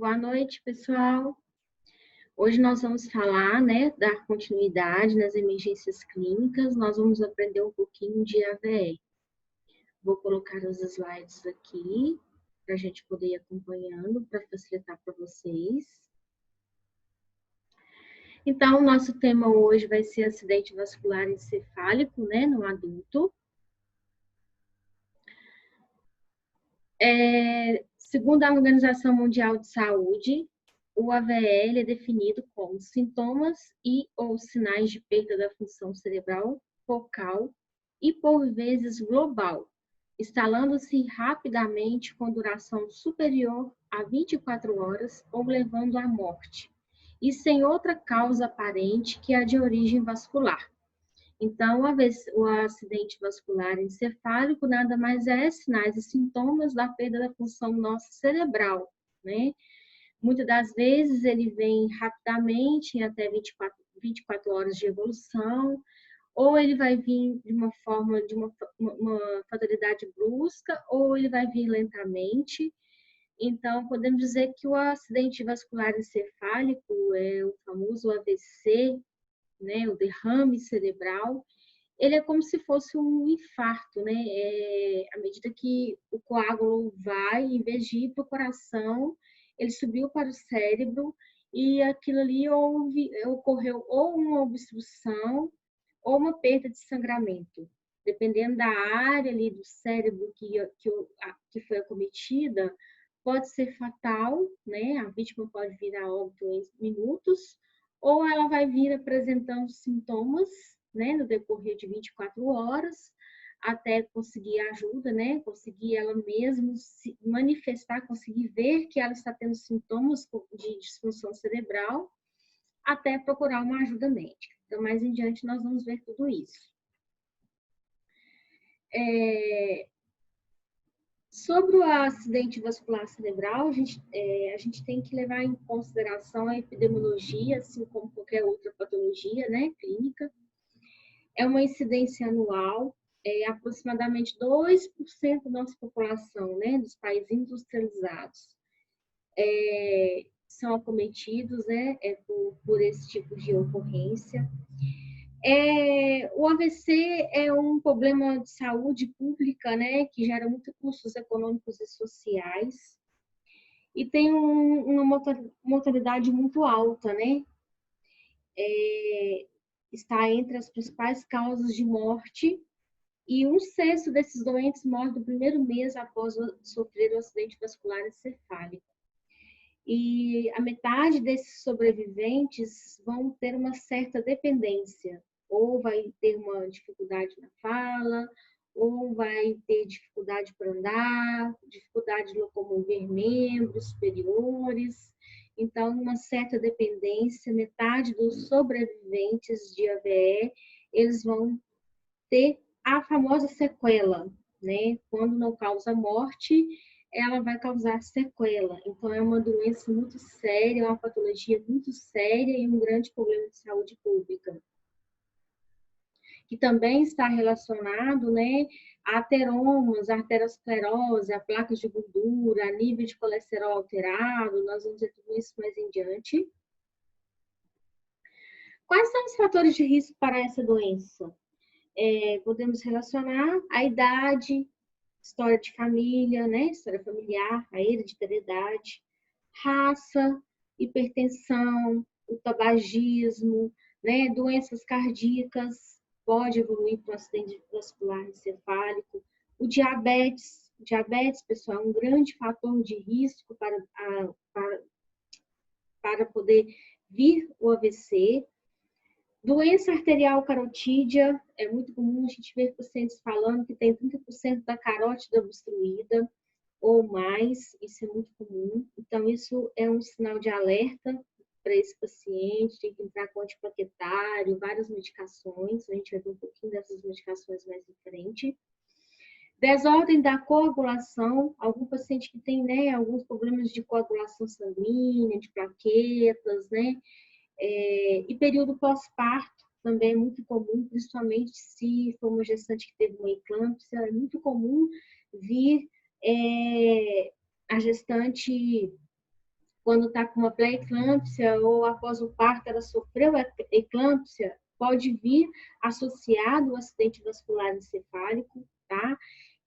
Boa noite, pessoal. Hoje nós vamos falar, dar continuidade nas emergências clínicas. Nós vamos aprender um pouquinho de AVE. Vou colocar os slides aqui para a gente poder ir acompanhando, para facilitar para vocês. Então, o nosso tema hoje vai ser acidente vascular encefálico, no adulto. Segundo a Organização Mundial de Saúde, o AVL é definido como sintomas e ou sinais de perda da função cerebral focal e, por vezes, global, instalando-se rapidamente com duração superior a 24 horas ou levando à morte, e sem outra causa aparente que a de origem vascular. Então, o acidente vascular encefálico nada mais é sinais e sintomas da perda da função nossa cerebral, né? Muitas das vezes ele vem rapidamente, em até 24 horas de evolução, ou ele vai vir de uma forma, de uma fatalidade brusca, ou ele vai vir lentamente. Então, podemos dizer que o acidente vascular encefálico, é o famoso AVC, o derrame cerebral, ele é como se fosse um infarto, né? À medida que o coágulo vai, em vez de ir para o coração, ele subiu para o cérebro e aquilo ali ocorreu ou uma obstrução ou uma perda de sangramento. Dependendo da área ali do cérebro que foi acometida, pode ser fatal, né? A vítima pode vir a óbito em minutos, ou ela vai vir apresentando sintomas, no decorrer de 24 horas, até conseguir ajuda, conseguir ela mesma se manifestar, conseguir ver que ela está tendo sintomas de disfunção cerebral, até procurar uma ajuda médica. Então, mais em diante, nós vamos ver tudo isso. Sobre o acidente vascular cerebral, a gente tem que levar em consideração a epidemiologia, assim como qualquer outra patologia, clínica. É uma incidência anual, aproximadamente 2% da nossa população, dos países industrializados, são acometidos, por esse tipo de ocorrência. O AVC é um problema de saúde pública, que gera muitos custos econômicos e sociais, e tem uma mortalidade muito alta, está entre as principais causas de morte, e 1/6 desses doentes morrem no primeiro mês após sofrer o acidente vascular encefálico. E a metade desses sobreviventes vão ter uma certa dependência, ou vai ter uma dificuldade na fala, ou vai ter dificuldade para andar, dificuldade de locomover membros superiores. Então, uma certa dependência, metade dos sobreviventes de AVE, eles vão ter a famosa sequela, Quando não causa morte, ela vai causar sequela. Então, é uma doença muito séria, uma patologia muito séria e um grande problema de saúde pública. Que também está relacionado, a ateromas, a arteriosclerose, a placas de gordura, a nível de colesterol alterado. Nós vamos ver tudo isso mais em diante. Quais são os fatores de risco para essa doença? Podemos relacionar a idade, história de família, história familiar, a hereditariedade, raça, hipertensão, o tabagismo, doenças cardíacas, pode evoluir para o acidente vascular encefálico, o diabetes. O diabetes, pessoal, é um grande fator de risco para poder vir o AVC. Doença arterial carotídea, é muito comum a gente ver pacientes falando que tem 30% da carótida obstruída ou mais, isso é muito comum. Então, isso é um sinal de alerta para esse paciente, tem que entrar com antiplaquetário, várias medicações, a gente vai ver um pouquinho dessas medicações mais em frente. Desordem da coagulação, algum paciente que tem, alguns problemas de coagulação sanguínea, de plaquetas, e período pós-parto também é muito comum, principalmente se for uma gestante que teve uma eclâmpsia, é muito comum vir a gestante quando está com uma pré-eclâmpsia ou após o parto ela sofreu eclâmpsia, pode vir associado ao acidente vascular encefálico, tá?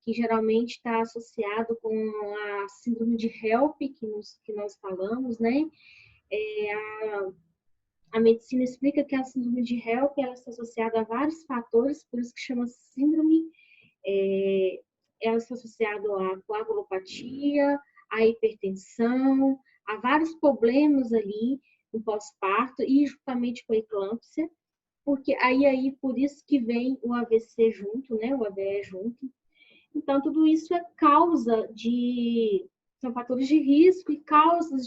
Que geralmente está associado com a síndrome de HELP, que nós falamos, né? A medicina explica que a síndrome de HELP ela está associada a vários fatores, por isso que chama síndrome. Ela está associada à coagulopatia, à hipertensão, a vários problemas ali no pós-parto e juntamente com a eclâmpsia, porque aí por isso que vem o AVC junto, né? O AVE junto. Então, tudo isso é causa de... São fatores de risco e causas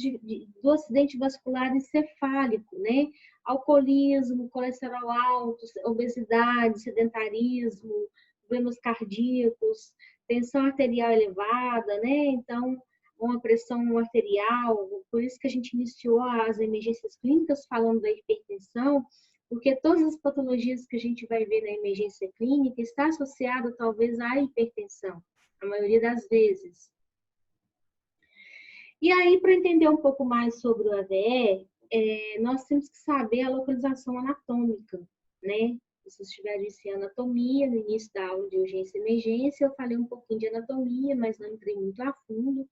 do acidente vascular encefálico, né? Alcoolismo, colesterol alto, obesidade, sedentarismo, problemas cardíacos, tensão arterial elevada, né? Então, uma pressão arterial, por isso que a gente iniciou as emergências clínicas falando da hipertensão, porque todas as patologias que a gente vai ver na emergência clínica está associada talvez à hipertensão, a maioria das vezes. E aí, para entender um pouco mais sobre o AVE, nós temos que saber a localização anatômica, né? Se vocês estiverem em anatomia, no início da aula de urgência e emergência, eu falei um pouquinho de anatomia, mas não entrei muito a fundo.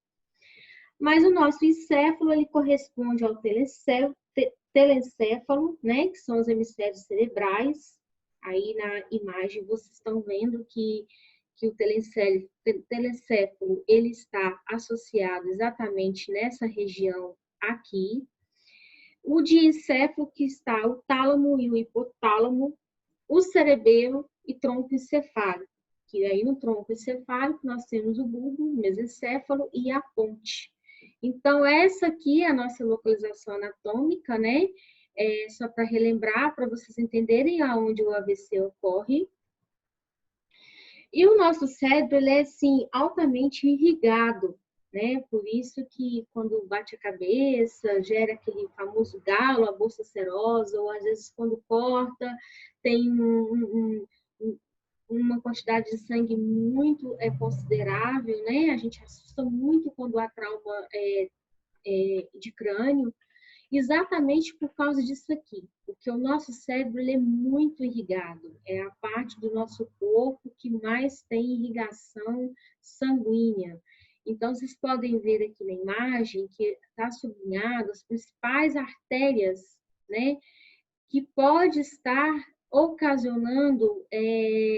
Mas o nosso encéfalo, ele corresponde ao telencéfalo, né, que são os hemisférios cerebrais. Aí na imagem vocês estão vendo que o telencéfalo ele está associado exatamente nessa região aqui. O diencéfalo, que está o tálamo e o hipotálamo, o cerebelo e tronco encefálico. Que aí no tronco encefálico nós temos o bulbo, o mesencéfalo e a ponte. Então, essa aqui é a nossa localização anatômica, né? Só para relembrar, para vocês entenderem aonde o AVC ocorre. E o nosso cérebro, ele é, assim, altamente irrigado, né? Por isso que quando bate a cabeça, gera aquele famoso galo, a bolsa serosa, ou às vezes quando corta, tem uma quantidade de sangue muito considerável, né? A gente assusta muito quando há trauma de crânio, exatamente por causa disso aqui, porque o nosso cérebro ele é muito irrigado, é a parte do nosso corpo que mais tem irrigação sanguínea. Então, vocês podem ver aqui na imagem que está sublinhado as principais artérias, né, que pode estar ocasionando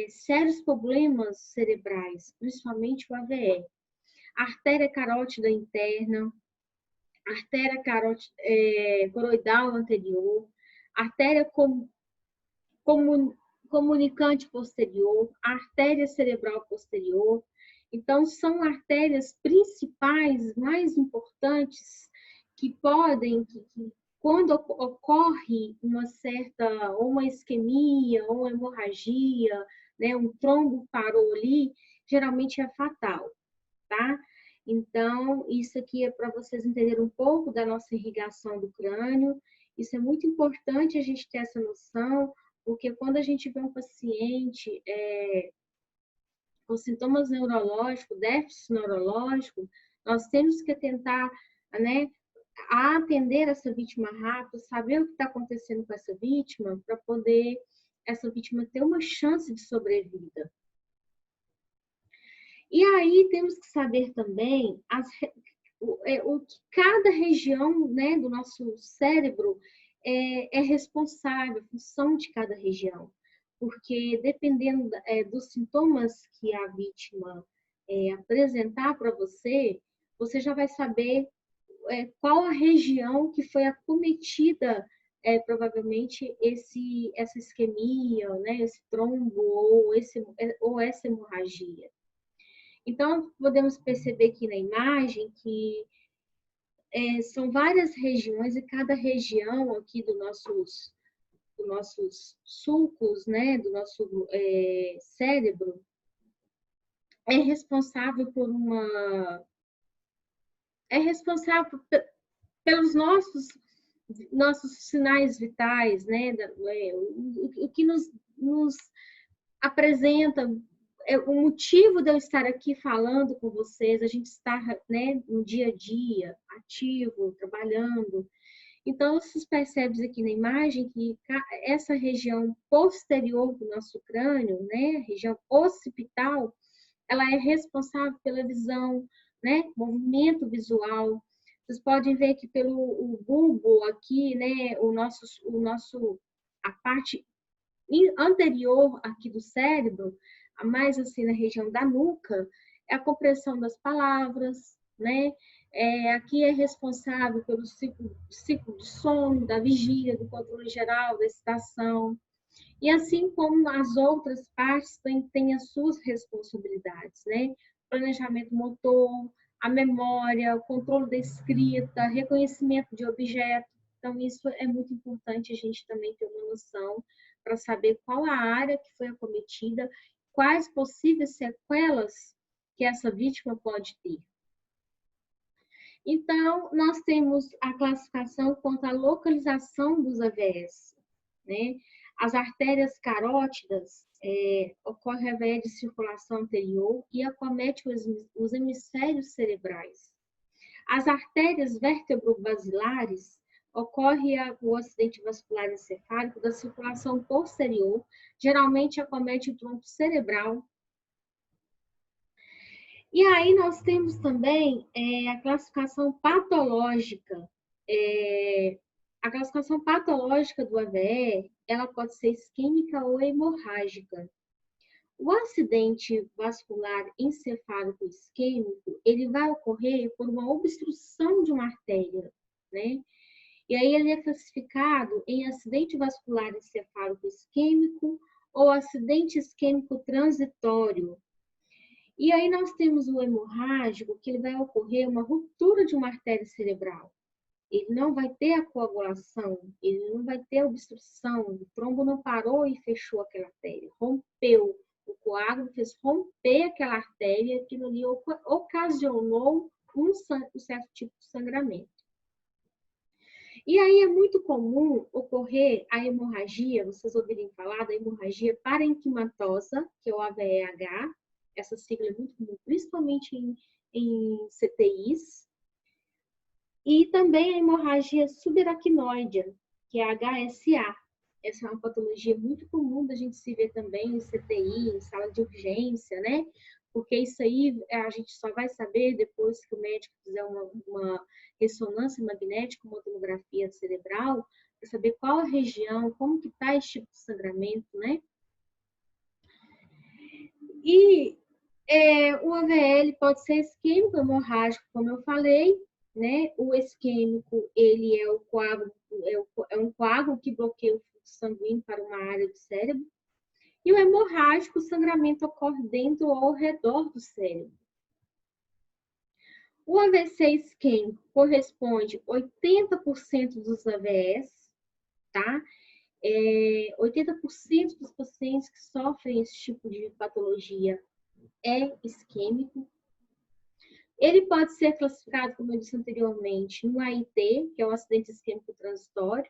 sérios problemas cerebrais, principalmente o AVE. Artéria carótida interna, artéria coroidal anterior, artéria comunicante posterior, artéria cerebral posterior. Então, são artérias principais, mais importantes, que podem, quando ocorre uma certa, ou uma isquemia, ou uma hemorragia, né, um trombo parou ali, geralmente é fatal, tá? Então, isso aqui é para vocês entenderem um pouco da nossa irrigação do crânio. Isso é muito importante a gente ter essa noção, porque quando a gente vê um paciente com sintomas neurológicos, déficit neurológico, nós temos que tentar, né, atender essa vítima rápido, saber o que está acontecendo com essa vítima, para poder essa vítima ter uma chance de sobrevida. E aí temos que saber também o que cada região, né, do nosso cérebro é responsável, a função de cada região. Porque dependendo dos sintomas que a vítima apresentar para você, você já vai saber qual a região que foi acometida, provavelmente, essa isquemia, né, esse trombo ou essa hemorragia. Então, podemos perceber aqui na imagem que são várias regiões e cada região aqui dos nossos sulcos, né, do nosso cérebro, é responsável pelos nossos sinais vitais, né, o que nos apresenta o motivo de eu estar aqui falando com vocês, a gente está, né, no dia a dia, ativo, trabalhando. Então, vocês percebem aqui na imagem que essa região posterior do nosso crânio, né, região occipital, ela é responsável pela visão, né, movimento visual. Vocês podem ver que pelo o bulbo aqui, né, a parte anterior aqui do cérebro, mais assim na região da nuca, é a compreensão das palavras, né? Aqui é responsável pelo ciclo de sono, da vigília, do controle geral, da excitação. E assim como as outras partes têm as suas responsabilidades, né? Planejamento motor, a memória, o controle da escrita, reconhecimento de objetos. Então, isso é muito importante a gente também ter uma noção para saber qual a área que foi acometida, quais possíveis sequelas que essa vítima pode ter. Então, nós temos a classificação quanto à localização dos AVS, né? As artérias carótidas ocorre AVE de circulação anterior e acomete os hemisférios cerebrais. As artérias vértebro-basilares ocorre o acidente vascular encefálico da circulação posterior, geralmente acomete o tronco cerebral. E aí nós temos também a classificação patológica. A classificação patológica do AVE, ela pode ser isquêmica ou hemorrágica. O acidente vascular encefálico isquêmico, ele vai ocorrer por uma obstrução de uma artéria, né? E aí ele é classificado em acidente vascular encefálico isquêmico ou acidente isquêmico transitório. E aí nós temos o hemorrágico, que ele vai ocorrer uma ruptura de uma artéria cerebral. Ele não vai ter a coagulação, ele não vai ter a obstrução, o trombo não parou e fechou aquela artéria, rompeu. O coágulo fez romper aquela artéria, que ali ocasionou um certo tipo de sangramento. E aí é muito comum ocorrer a hemorragia, vocês ouvirem falar da hemorragia parenquimatosa, que é o AVEH, essa sigla é muito comum, principalmente em CTIs, e também a hemorragia subaracnoide, que é a HSA. Essa é uma patologia muito comum da gente se ver também em CTI, em sala de urgência, né? Porque isso aí a gente só vai saber depois que o médico fizer uma ressonância magnética, uma tomografia cerebral, para saber qual a região, como que está esse tipo de sangramento, né? E o AVL pode ser isquêmico, hemorrágico, como eu falei, né? O isquêmico, ele é um coágulo que bloqueia o fluxo sanguíneo para uma área do cérebro. E o hemorrágico, o sangramento ocorre dentro ou ao redor do cérebro. O AVC isquêmico corresponde a 80% dos AVS, tá? 80% dos pacientes que sofrem esse tipo de patologia é isquêmico. Ele pode ser classificado, como eu disse anteriormente, no AIT, que é o acidente isquêmico transitório,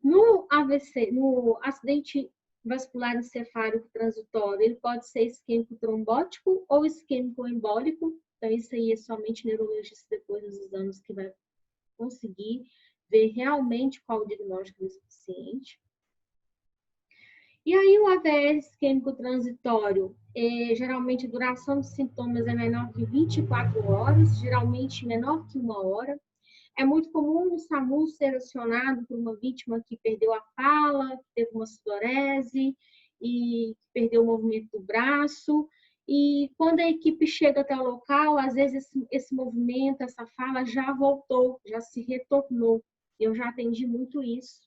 no AVC, no acidente vascular encefálico transitório, ele pode ser isquêmico trombótico ou isquêmico embólico. Então, isso aí é somente neurologista, depois dos exames, que vai conseguir ver realmente qual o diagnóstico desse paciente. E aí, o AVS isquêmico transitório, geralmente a duração dos sintomas é menor que 24 horas, geralmente menor que 1 hora. É muito comum o SAMU ser acionado por uma vítima que perdeu a fala, que teve uma sudorese e perdeu o movimento do braço. E quando a equipe chega até o local, às vezes esse movimento, essa fala já voltou, já se retornou. Eu já atendi muito isso.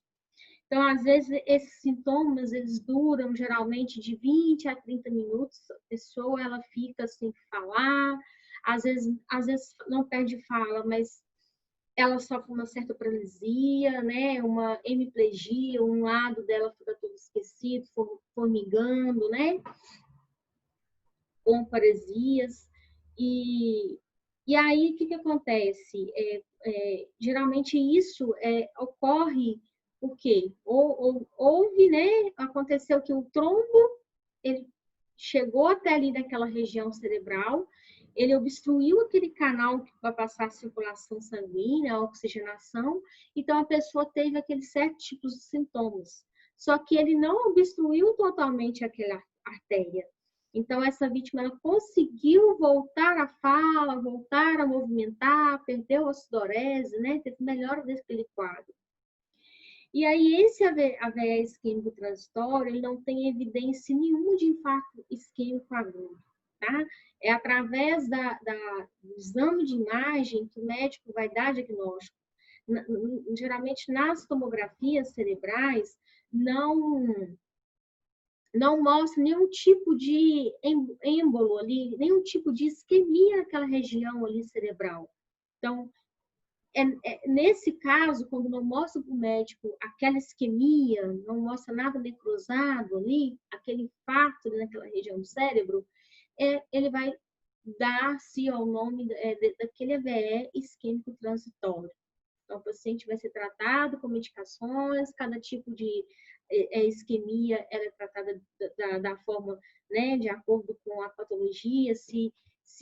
Então, às vezes, esses sintomas, eles duram geralmente de 20 a 30 minutos. A pessoa, ela fica sem falar, às vezes não perde fala, mas ela sofre uma certa paralisia, né? Uma hemiplegia, um lado dela fica todo esquecido, formigando, né? Com paresias. E aí, o que acontece? Geralmente isso ocorre porque houve, né? Aconteceu que o trombo ele chegou até ali naquela região cerebral, ele obstruiu aquele canal que vai passar a circulação sanguínea, a oxigenação, então a pessoa teve aqueles certos tipos de sintomas. Só que ele não obstruiu totalmente aquela artéria. Então, essa vítima ela conseguiu voltar à fala, voltar a movimentar, perdeu a sudorese, né? Teve melhora daquele quadro. E aí, esse AVE isquêmico transitório, ele não tem evidência nenhuma de infarto isquêmico agudo, tá? É através do exame de imagem que o médico vai dar diagnóstico. Geralmente, nas tomografias cerebrais, não mostra nenhum tipo de êmbolo ali, nenhum tipo de isquemia naquela região ali cerebral. Então, nesse caso, quando não mostra para o médico aquela isquemia, não mostra nada necrosado ali, aquele infarto ali naquela região do cérebro, ele vai dar-se ao nome daquele AVE isquêmico transitório. Então, o paciente vai ser tratado com medicações, cada tipo de isquemia ela é tratada da forma, né, de acordo com a patologia, se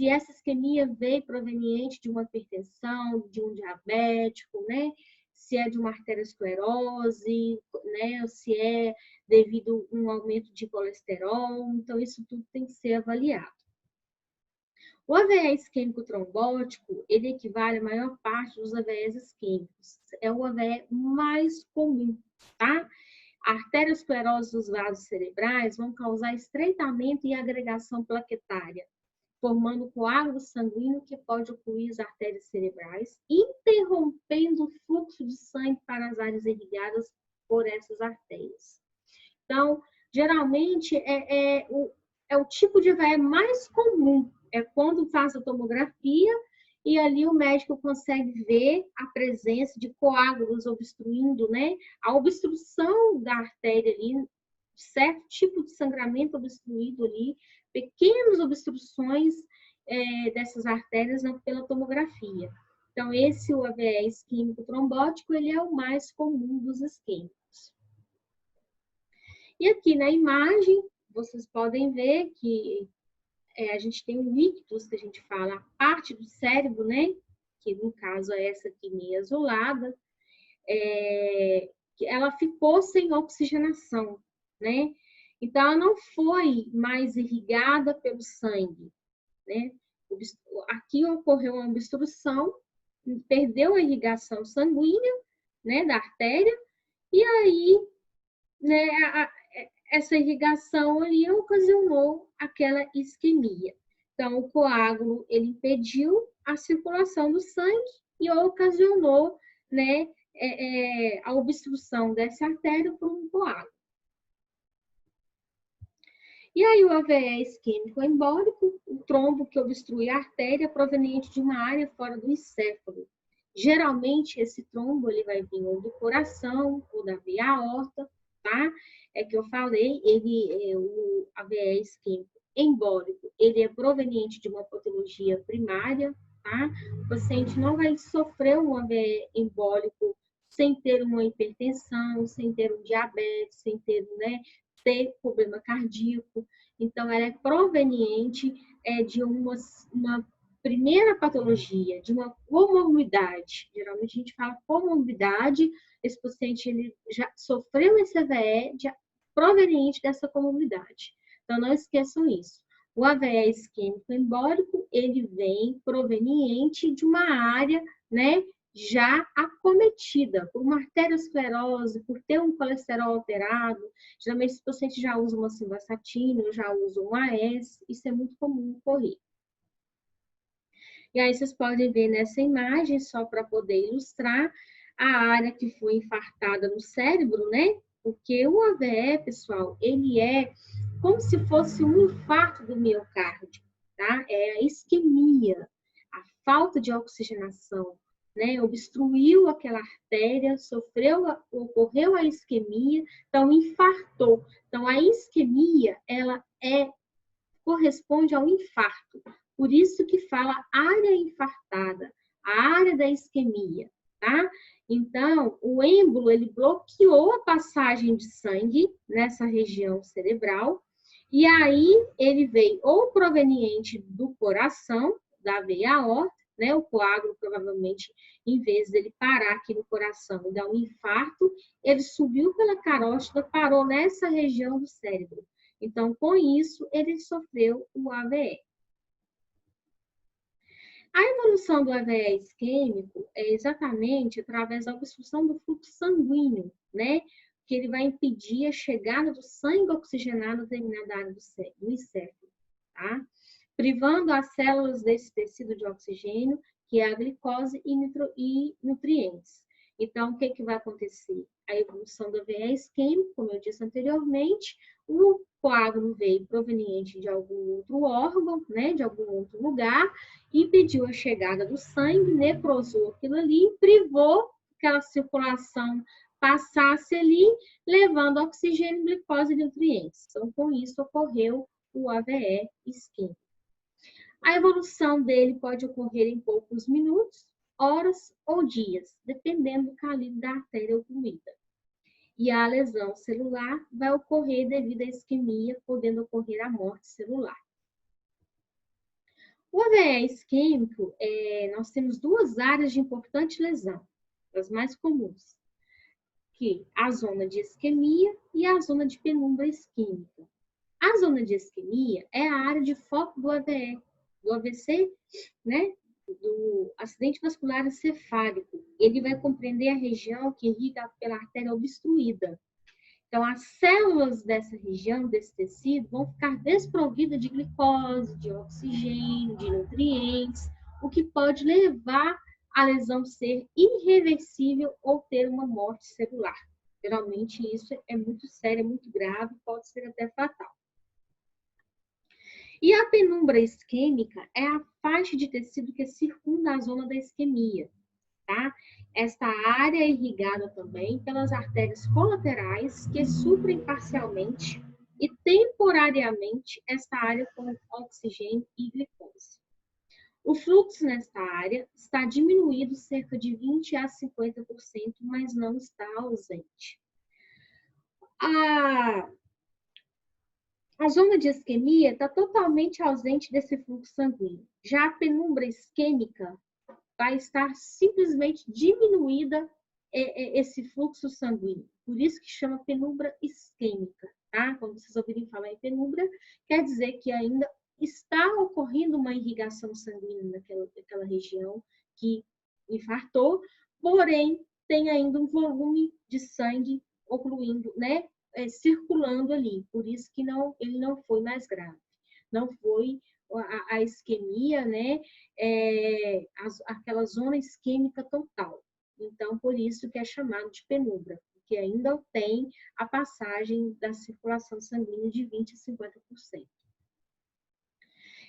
essa isquemia veio proveniente de uma hipertensão, de um diabético, né, se é de uma arteriosclerose, né, ou se é devido a um aumento de colesterol, então isso tudo tem que ser avaliado. O AVE isquêmico trombótico, ele equivale à maior parte dos AVEs isquêmicos. É o AVE mais comum, tá? A arteriosclerose dos vasos cerebrais vão causar estreitamento e agregação plaquetária, formando coágulo sanguíneo que pode ocluir as artérias cerebrais, interrompendo o fluxo de sangue para as áreas irrigadas por essas artérias. Então, geralmente, é o tipo de AVE mais comum, é quando faz a tomografia e ali o médico consegue ver a presença de coágulos obstruindo, né? A obstrução da artéria ali, certo tipo de sangramento obstruído ali, pequenas obstruções dessas artérias pela tomografia. Então, esse o AVE isquêmico trombótico, ele é o mais comum dos isquêmicos. E aqui na imagem, vocês podem ver que a gente tem um ictus, que a gente fala, a parte do cérebro, né? Que no caso é essa aqui meio azulada, ela ficou sem oxigenação, né? Então, ela não foi mais irrigada pelo sangue, né? Aqui ocorreu uma obstrução, perdeu a irrigação sanguínea, né, da artéria, e aí, né, essa irrigação ali ocasionou aquela isquemia. Então, o coágulo, ele impediu a circulação do sangue e ocasionou, né, a obstrução dessa artéria por um coágulo. E aí o AVE isquêmico embólico, o trombo que obstrui a artéria proveniente de uma área fora do encéfalo. Geralmente, esse trombo ele vai vir ou do coração ou da via aorta, tá? É que eu falei, o AVE isquêmico embólico, ele é proveniente de uma patologia primária, tá? O paciente não vai sofrer um AVE embólico sem ter uma hipertensão, sem ter um diabetes, sem ter, né, ter problema cardíaco. Então, ela é proveniente de uma primeira patologia, de uma comorbidade. Geralmente a gente fala comorbidade, esse paciente ele já sofreu esse AVE proveniente dessa comorbidade. Então, não esqueçam isso. O AVE isquêmico embólico, ele vem proveniente de uma área, né, já acometida por uma arteriosclerose, por ter um colesterol alterado. Geralmente, esse paciente já usa uma simvastatina, já usa um AS, isso é muito comum ocorrer. E aí, vocês podem ver nessa imagem, só para poder ilustrar, a área que foi infartada no cérebro, né? Porque o AVE, pessoal, ele é como se fosse um infarto do miocárdio, tá? É a isquemia, a falta de oxigenação, né? Obstruiu aquela artéria, ocorreu a isquemia, então infartou. Então, a isquemia, ela corresponde ao infarto. Por isso que fala área infartada, a área da isquemia, tá? Então, o êmbolo, ele bloqueou a passagem de sangue nessa região cerebral, E aí ele veio ou proveniente do coração, da veia aorta, né? O coágulo provavelmente, em vez dele parar aqui no coração e dar um infarto, ele subiu pela carótida, parou nessa região do cérebro. Então, com isso, ele sofreu o AVE. A evolução do AVE isquêmico é exatamente através da obstrução do fluxo sanguíneo, né? Que ele vai impedir a chegada do sangue oxigenado a determinada área do encéfalo, tá? Privando as células desse tecido de oxigênio, que é a glicose e nutrientes. Então, o que vai acontecer? A evolução do AVE isquêmico, como eu disse anteriormente, o coágulo veio proveniente de algum outro órgão, né, de algum outro lugar, impediu a chegada do sangue, necrosou aquilo ali, privou que aquela circulação passasse ali, levando oxigênio, glicose e nutrientes. Então, com isso, ocorreu o AVE isquêmico. A evolução dele pode ocorrer em poucos minutos, horas ou dias, dependendo do calibre da artéria ocluída. E a lesão celular vai ocorrer devido à isquemia, podendo ocorrer a morte celular. O AVE isquêmico, nós temos duas áreas de importante lesão, as mais comuns, que a zona de isquemia e a zona de penumbra isquêmica. A zona de isquemia é a área de foco do AVE, do AVC, né? Do acidente vascular encefálico. Ele vai compreender a região que irriga pela artéria obstruída. Então, as células dessa região, desse tecido, vão ficar desprovidas de glicose, de oxigênio, de nutrientes, o que pode levar a lesão ser irreversível ou ter uma morte celular. Geralmente, isso é muito sério, é muito grave, pode ser até fatal. E a penumbra isquêmica é a faixa de tecido que circunda a zona da isquemia, tá? Esta área é irrigada também pelas artérias colaterais que suprem parcialmente e temporariamente esta área com oxigênio e glicose. O fluxo nesta área está diminuído cerca de 20 a 50%, mas não está ausente. A zona de isquemia está totalmente ausente desse fluxo sanguíneo. Já a penumbra isquêmica vai estar simplesmente diminuída esse fluxo sanguíneo. Por isso que chama penumbra isquêmica, tá? Quando vocês ouvirem falar em penumbra, quer dizer que ainda está ocorrendo uma irrigação sanguínea naquela região que infartou, porém tem ainda um volume de sangue ocluindo, né? Circulando ali. Por isso que ele não foi mais grave. Não foi a isquemia, né? Aquela zona isquêmica total. Então, por isso que é chamado de penumbra, porque ainda tem a passagem da circulação sanguínea de 20% a 50%.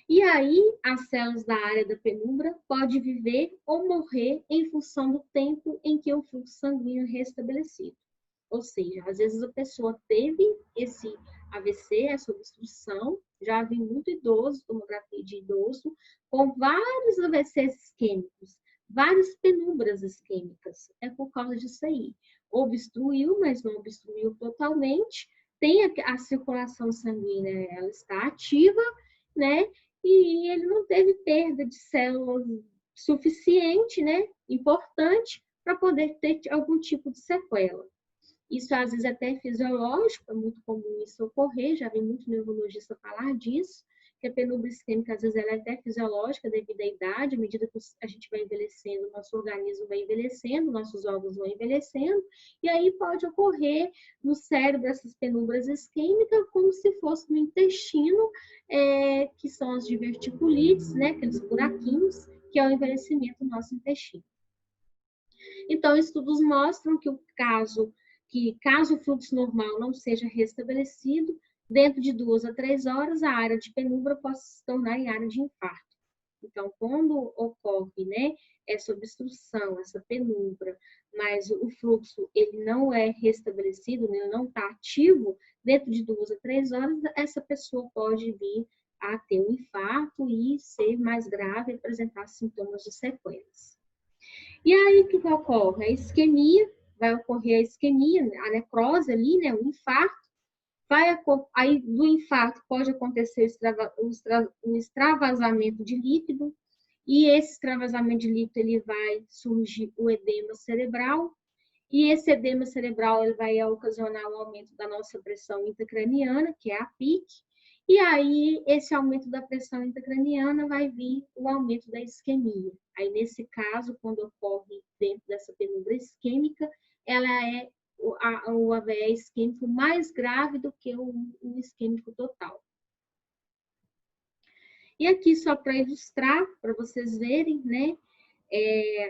E aí, as células da área da penumbra podem viver ou morrer em função do tempo em que o fluxo sanguíneo é restabelecido. Ou seja, às vezes a pessoa teve esse AVC, essa obstrução, já vi muito idoso, tomografia de idoso, com vários AVCs isquêmicos, várias penumbras isquêmicas. É por causa disso aí. Obstruiu, mas não obstruiu totalmente, tem a circulação sanguínea, ela está ativa, né? E ele não teve perda de células suficiente, né? Importante para poder ter algum tipo de sequela. Isso às vezes até é fisiológico, é muito comum isso ocorrer, já vi muito neurologista falar disso, que a penumbra isquêmica às vezes ela é até fisiológica devido à idade, à medida que a gente vai envelhecendo, o nosso organismo vai envelhecendo, nossos órgãos vão envelhecendo, e aí pode ocorrer no cérebro essas penumbras isquêmicas como se fosse no intestino, que são as diverticulites, né, aqueles buraquinhos, que é o envelhecimento do nosso intestino. Então, estudos mostram que caso o fluxo normal não seja restabelecido, dentro de 2 a 3 horas, a área de penumbra pode se tornar em área de infarto. Então, quando ocorre, né, essa obstrução, essa penumbra, mas o fluxo ele não é restabelecido, ele não está ativo, dentro de 2 a 3 horas, essa pessoa pode vir a ter um infarto e ser mais grave, apresentar sintomas de sequelas. E aí, o que ocorre? A isquemia, vai ocorrer a isquemia, a necrose ali, né, o infarto, Aí do infarto pode acontecer o extravasamento de líquido, e esse extravasamento de líquido ele vai surgir o edema cerebral, e esse edema cerebral ele vai ocasionar o aumento da nossa pressão intracraniana, que é a PIC, e aí esse aumento da pressão intracraniana vai vir o aumento da isquemia. Aí nesse caso, quando ocorre dentro dessa penumbra isquêmica, ela é o AVE isquêmico mais grave do que o isquêmico total. E aqui, só para ilustrar, para vocês verem, né,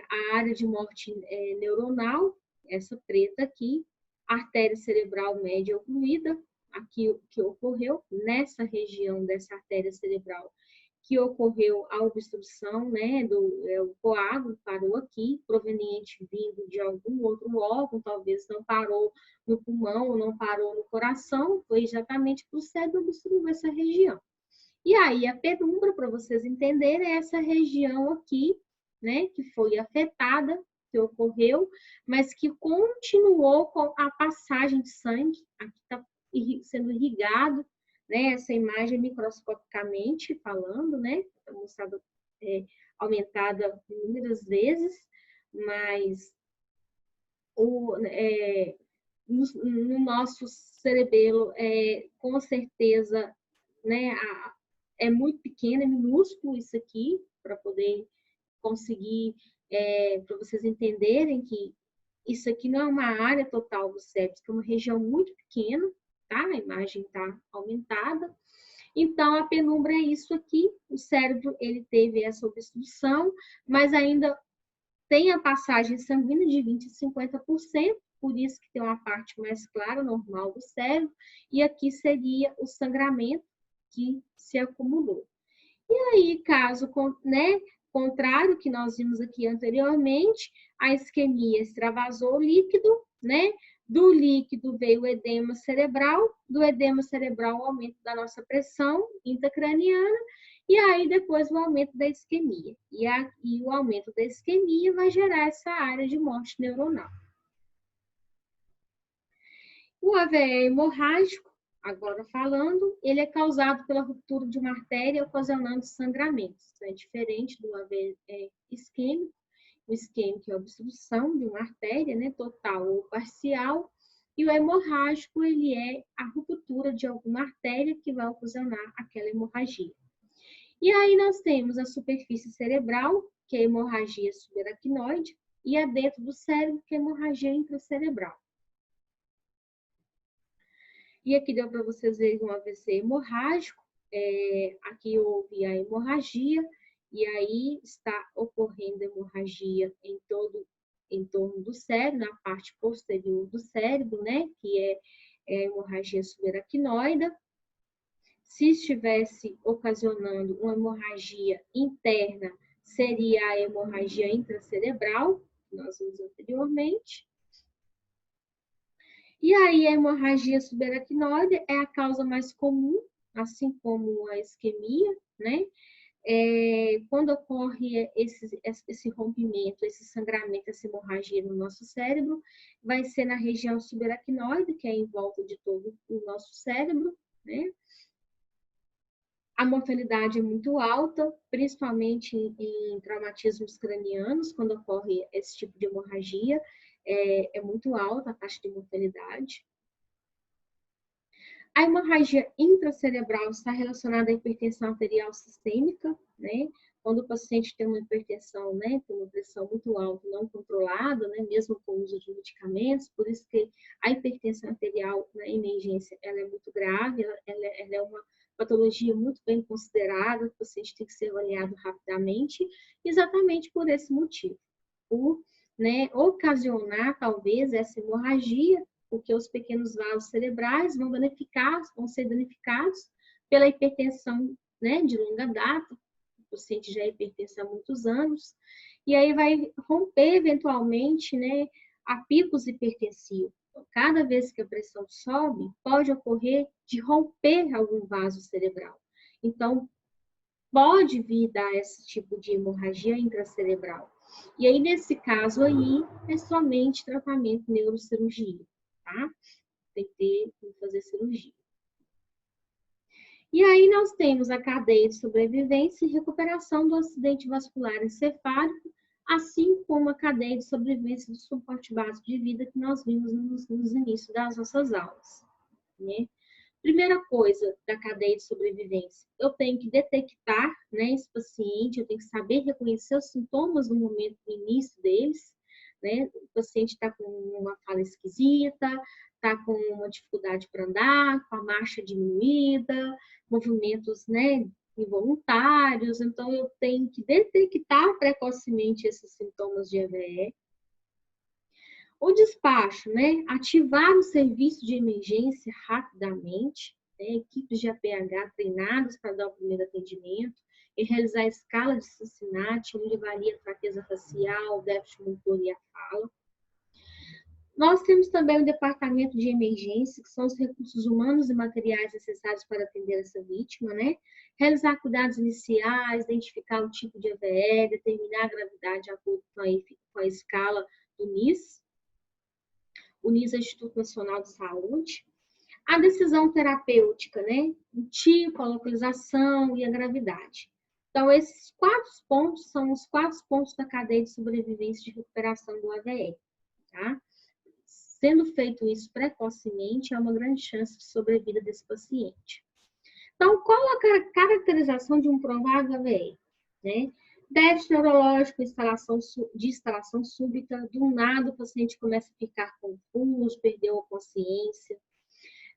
a área de morte neuronal, essa preta aqui, artéria cerebral média ocluída, aqui o que ocorreu nessa região dessa artéria cerebral, que ocorreu a obstrução, né, o coágulo parou aqui, proveniente vindo de algum outro órgão, talvez não parou no pulmão, não parou no coração, foi exatamente para o cérebro obstruir essa região. E aí, a penumbra, para vocês entenderem, é essa região aqui, né, que foi afetada, que ocorreu, mas que continuou com a passagem de sangue, aqui está sendo irrigado, né, essa imagem microscopicamente falando, né, está mostrada, aumentada inúmeras vezes, mas no nosso cerebelo, com certeza, né, é muito pequeno, é minúsculo isso aqui, para poder conseguir, para vocês entenderem que isso aqui não é uma área total do cérebro, é uma região muito pequena, tá? A imagem está aumentada. Então, a penumbra é isso aqui, o cérebro ele teve essa obstrução, mas ainda tem a passagem sanguínea de 20% a 50%, por isso que tem uma parte mais clara, normal do cérebro, e aqui seria o sangramento que se acumulou. E aí, caso, né, contrário, que nós vimos aqui anteriormente, a isquemia extravasou o líquido, né? Do líquido veio o edema cerebral, do edema cerebral o aumento da nossa pressão intracraniana, e aí depois o aumento da isquemia. E o aumento da isquemia vai gerar essa área de morte neuronal. O AVE hemorrágico, agora falando, ele é causado pela ruptura de uma artéria ocasionando sangramento. Isso é diferente do AVE isquêmico. O isquêmico é a obstrução de uma artéria, né, total ou parcial, e o hemorrágico ele é a ruptura de alguma artéria que vai ocasionar aquela hemorragia. E aí nós temos a superfície cerebral, que é a hemorragia subaracnoide, e a dentro do cérebro, que é a hemorragia intracerebral. E aqui deu para vocês verem um AVC hemorrágico. Aqui houve a hemorragia, e aí está ocorrendo hemorragia em torno do cérebro, na parte posterior do cérebro, né? Que é a hemorragia subaracnoide. Se estivesse ocasionando uma hemorragia interna, seria a hemorragia intracerebral, que nós vimos anteriormente. E aí, a hemorragia subaracnoide é a causa mais comum, assim como a isquemia, né? Quando ocorre esse rompimento, esse sangramento, essa hemorragia no nosso cérebro, vai ser na região subaracnoide, que é em volta de todo o nosso cérebro, né? A mortalidade é muito alta, principalmente em traumatismos cranianos, quando ocorre esse tipo de hemorragia, é muito alta a taxa de mortalidade. A hemorragia intracerebral está relacionada à hipertensão arterial sistêmica, né? Quando o paciente tem uma hipertensão, né, tem uma pressão muito alta, não controlada, né, mesmo com o uso de medicamentos, por isso que a hipertensão arterial na emergência ela é muito grave, ela é uma patologia muito bem considerada, o paciente tem que ser avaliado rapidamente, exatamente por esse motivo, por, né, ocasionar talvez essa hemorragia, porque os pequenos vasos cerebrais vão ser danificados pela hipertensão, né, de longa data, o paciente já é hipertenso há muitos anos, e aí vai romper eventualmente, né, a picos hipertensivos. Então, cada vez que a pressão sobe, pode ocorrer de romper algum vaso cerebral. Então, pode vir dar esse tipo de hemorragia intracerebral. E aí, nesse caso aí, é somente tratamento neurocirurgia, tá? Tem que fazer cirurgia. E aí nós temos a cadeia de sobrevivência e recuperação do acidente vascular encefálico, assim como a cadeia de sobrevivência do suporte básico de vida que nós vimos nos inícios das nossas aulas, né? Primeira coisa da cadeia de sobrevivência, eu tenho que detectar, né, esse paciente, eu tenho que saber reconhecer os sintomas no momento do início deles, né? O paciente está com uma fala esquisita, está com uma dificuldade para andar, com a marcha diminuída, movimentos, né, involuntários, então eu tenho que detectar precocemente esses sintomas de EVE. O despacho, né? Ativar o serviço de emergência rapidamente, né? Equipes de APH treinadas para dar o primeiro atendimento e realizar a escala de Cincinnati, onde varia a fraqueza facial, déficit motor e a fala. Nós temos também o departamento de emergência, que são os recursos humanos e materiais necessários para atender essa vítima, né? Realizar cuidados iniciais, identificar o tipo de AVE, determinar a gravidade de acordo com a escala do NIS. O NIS é o Instituto Nacional de Saúde. A decisão terapêutica, né? O tipo, a localização e a gravidade. Então, esses 4 pontos são os 4 pontos da cadeia de sobrevivência de recuperação do AVE, tá? Sendo feito isso precocemente, há uma grande chance de sobrevida desse paciente. Então, qual a caracterização de um provável AVE? Né? Déficit neurológico de instalação súbita, do nada o paciente começa a ficar confuso, perdeu a consciência.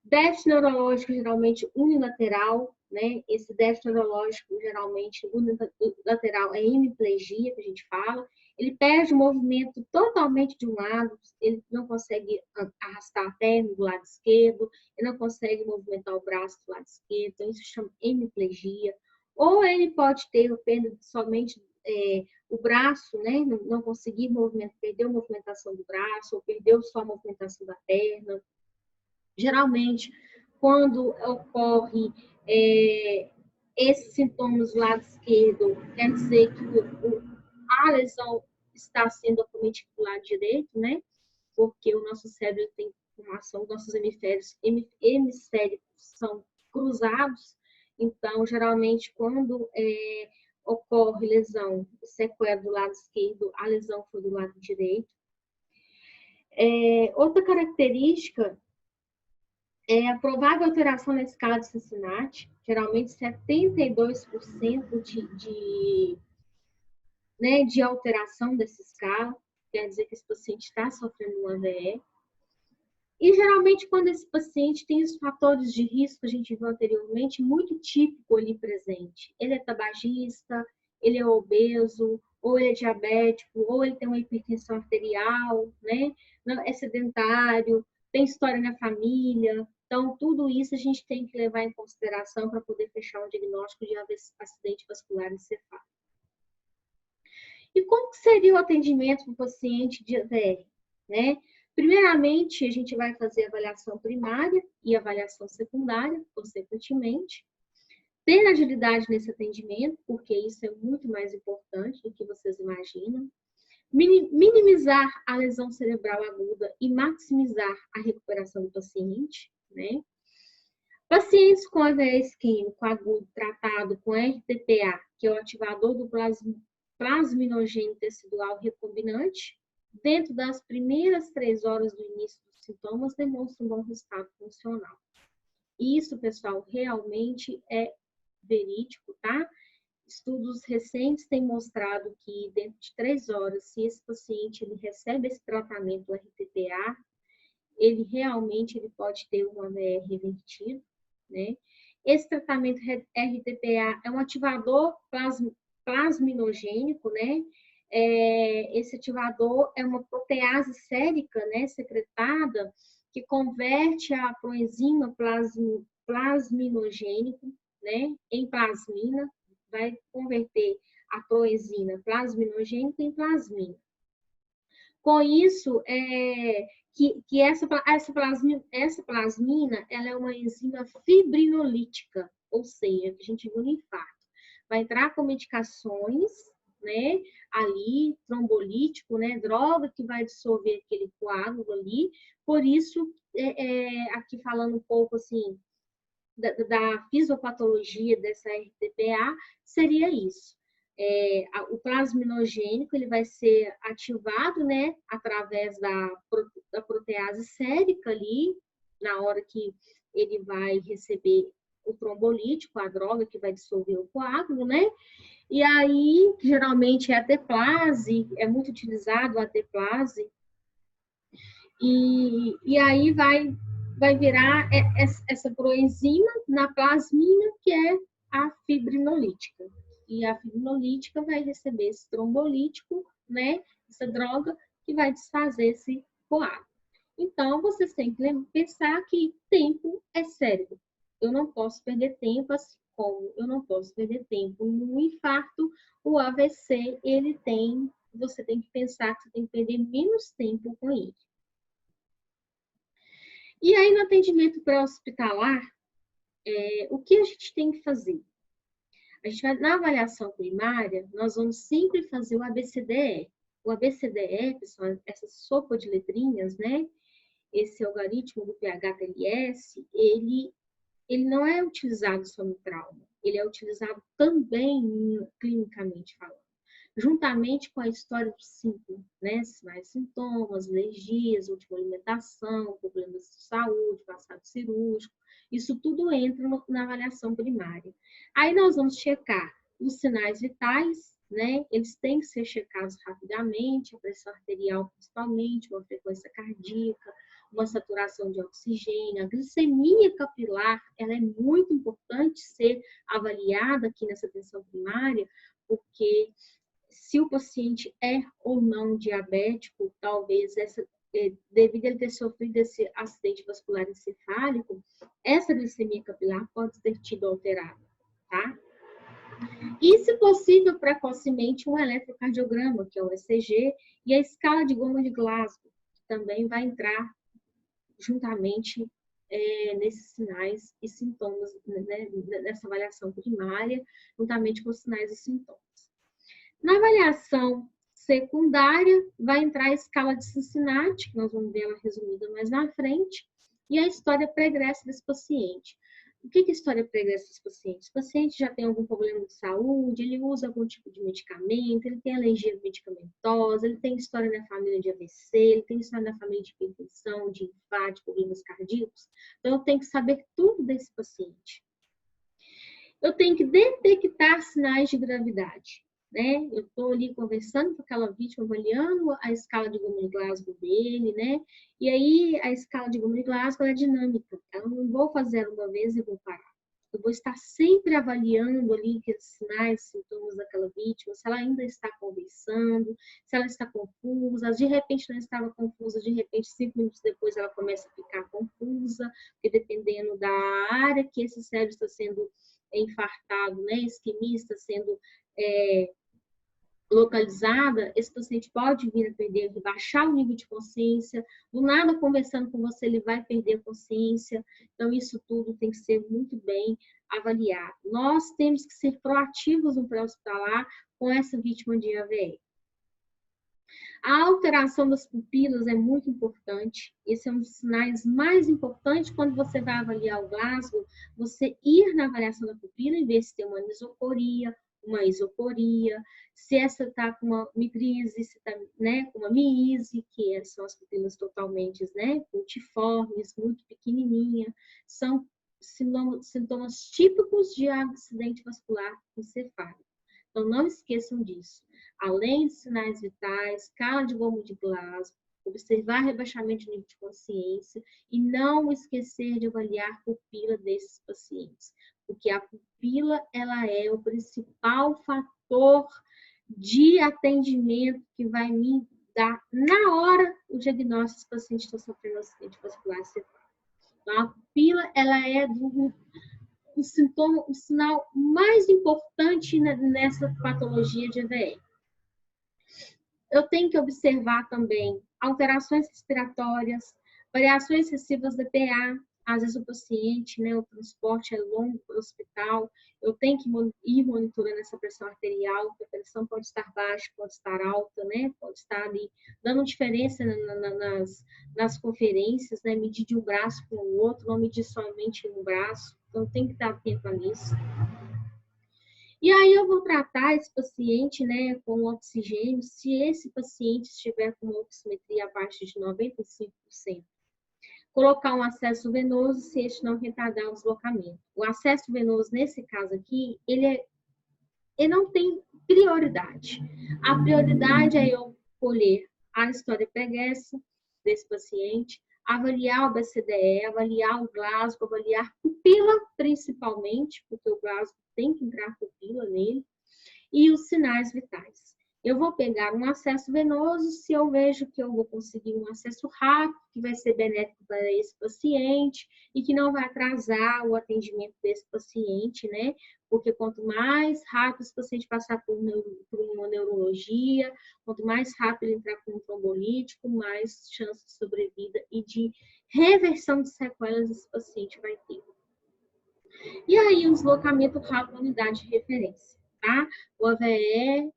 Déficit neurológico geralmente unilateral, né? Esse déficit neurológico geralmente unilateral é hemiplegia, que a gente fala. Ele perde o movimento totalmente de um lado, ele não consegue arrastar a perna do lado esquerdo, ele não consegue movimentar o braço do lado esquerdo, então isso chama hemiplegia. Ou ele pode ter perda somente o braço, né? Não conseguir movimentar, perdeu a movimentação do braço, ou perdeu só a movimentação da perna. Geralmente, quando ocorre esses sintomas do lado esquerdo, quer dizer que a lesão está sendo acometido do lado direito, né? Porque o nosso cérebro tem formação, nossos hemisféricos são cruzados, então, geralmente, quando ocorre lesão, sequela do lado esquerdo, a lesão foi do lado direito. Outra característica é a provável alteração na escala de Cincinnati, geralmente 72% de alteração dessa escala, quer dizer que esse paciente está sofrendo um AVE. E geralmente, quando esse paciente tem os fatores de risco que a gente viu anteriormente, muito típico ali presente. Ele é tabagista, ele é obeso, ou ele é diabético, ou ele tem uma hipertensão arterial, né? É sedentário, tem história na família. Então, tudo isso a gente tem que levar em consideração para poder fechar um diagnóstico de acidente vascular encefálico. E como que seria o atendimento para o paciente de AVE, né? Primeiramente, a gente vai fazer avaliação primária e avaliação secundária, consequentemente. Ter agilidade nesse atendimento, porque isso é muito mais importante do que vocês imaginam. Minimizar a lesão cerebral aguda e maximizar a recuperação do paciente, né? Pacientes com AVE isquêmico agudo tratado com RTPA, que é o ativador do plasminogênio tecidual recombinante, dentro das primeiras 3 horas do início dos sintomas, demonstra um bom resultado funcional. Isso, pessoal, realmente é verídico, tá? Estudos recentes têm mostrado que dentro de 3 horas, se esse paciente ele recebe esse tratamento RTPA, ele realmente ele pode ter um AVE revertido, né? Esse tratamento RTPA é um ativador plasminogênico, né? Esse ativador é uma protease sérica, né, secretada, que converte a proenzima plasminogênico, né, em plasmina, vai converter a proenzina plasminogênica em plasmina. Com isso, que essa plasmina ela é uma enzima fibrinolítica, ou seja, que a gente viu no infarto. Vai entrar com medicações, né, ali, trombolítico, né, droga que vai dissolver aquele coágulo ali. Por isso, aqui falando um pouco assim, da fisiopatologia dessa RTPA seria isso. O plasminogênico ele vai ser ativado, né, através da protease sérica ali, na hora que ele vai receber o trombolítico, a droga que vai dissolver o coágulo, né? E aí, geralmente é a teplase, é muito utilizado a teplase, e aí vai virar essa proenzima na plasmina, que é a fibrinolítica. E a fibrinolítica vai receber esse trombolítico, né? Essa droga que vai desfazer esse coágulo. Então, vocês têm que pensar que tempo é cérebro. Eu não posso perder tempo, assim como eu não posso perder tempo no infarto. O AVC, você tem que pensar que você tem que perder menos tempo com ele. E aí, no atendimento pré-hospitalar, o que a gente tem que fazer? A gente vai, na avaliação primária, nós vamos sempre fazer o ABCDE. O ABCDE, pessoal, essa sopa de letrinhas, né? Esse algoritmo do PH-TLS, ele não é utilizado só no trauma, ele é utilizado também clinicamente falando, juntamente com a história do síntoma, né? Sinais, sintomas, alergias, última alimentação, problemas de saúde, passado cirúrgico, isso tudo entra na avaliação primária. Aí nós vamos checar os sinais vitais, né? Eles têm que ser checados rapidamente, a pressão arterial principalmente, uma frequência cardíaca, uma saturação de oxigênio, a glicemia capilar, ela é muito importante ser avaliada aqui nessa atenção primária, porque se o paciente é ou não diabético, talvez devido a ele ter sofrido esse acidente vascular encefálico, essa glicemia capilar pode ter tido alterada, tá? E, se possível, precocemente, um eletrocardiograma, que é o ECG, e a escala de Goma de Glasgow, que também vai entrar juntamente nesses sinais e sintomas, né, nessa avaliação primária, juntamente com os sinais e sintomas. Na avaliação secundária, vai entrar a escala de Cincinnati, que nós vamos ver ela resumida mais na frente, e a história pregressa desse paciente. O que é história pregressa desse paciente? O paciente já tem algum problema de saúde, ele usa algum tipo de medicamento, ele tem alergia medicamentosa, ele tem história na família de AVC, ele tem história na família de hipertensão, de infarto, problemas cardíacos. Então, eu tenho que saber tudo desse paciente. Eu tenho que detectar sinais de gravidade, né? Eu estou ali conversando com aquela vítima, avaliando a escala de Goma de Glasgow dele, né? E aí, a escala de Goma de Glasgow é dinâmica. Eu não vou fazer uma vez e vou parar. Eu vou estar sempre avaliando ali os sinais, sintomas daquela vítima, se ela ainda está conversando, se ela está confusa, de repente não estava confusa, de repente 5 minutos depois ela começa a ficar confusa, porque dependendo da área que esse cérebro está sendo infartado, né, isquemia está sendo localizada, esse paciente pode vir a perder, baixar o nível de consciência, do nada conversando com você ele vai perder a consciência, então isso tudo tem que ser muito bem avaliado. Nós temos que ser proativos no pré-hospitalar com essa vítima de AVE. A alteração das pupilas é muito importante. Esse é um dos sinais mais importantes quando você vai avaliar o Glasgow, você ir na avaliação da pupila e ver se tem uma anisocoria, uma isocoria, se essa está com uma micrise, se está, né, com uma miíse, que são as pupilas totalmente, né, multiformes, muito pequenininha, são sintomas típicos de acidente vascular encefálico. Então, não esqueçam disso. Além de sinais vitais, escala de Goma de Glasgow, observar rebaixamento de nível de consciência e não esquecer de avaliar a pupila desses pacientes, porque a pupila ela é o principal fator de atendimento que vai me dar na hora o diagnóstico se o paciente está sofrendo acidente vascular encefálico. Então, a pupila ela é um sintoma, o sinal mais importante nessa patologia de AVE. Eu tenho que observar também alterações respiratórias, variações excessivas de PA. Às vezes o paciente, né, o transporte é longo para o hospital, eu tenho que ir monitorando essa pressão arterial, porque a pressão pode estar baixa, pode estar alta, né, pode estar ali dando diferença nas conferências, né, medir de um braço para o outro, não medir somente um braço. Então, tem que estar atento a isso. E aí eu vou tratar esse paciente, né, com oxigênio, se esse paciente estiver com uma oximetria abaixo de 95%. Colocar um acesso venoso se este não retardar o deslocamento. O acesso venoso, nesse caso aqui, ele não tem prioridade. A prioridade é eu colher a história pregressa desse paciente, avaliar o BCDE, avaliar o Glasgow, avaliar pupila principalmente, porque o Glasgow tem que entrar pupila nele, e os sinais vitais. Eu vou pegar um acesso venoso se eu vejo que eu vou conseguir um acesso rápido, que vai ser benéfico para esse paciente e que não vai atrasar o atendimento desse paciente, né? Porque quanto mais rápido esse paciente passar por uma neurologia, quanto mais rápido ele entrar com um trombolítico, mais chance de sobrevida e de reversão de sequelas esse paciente vai ter. E aí, o deslocamento rápido na unidade de referência, tá? O AVE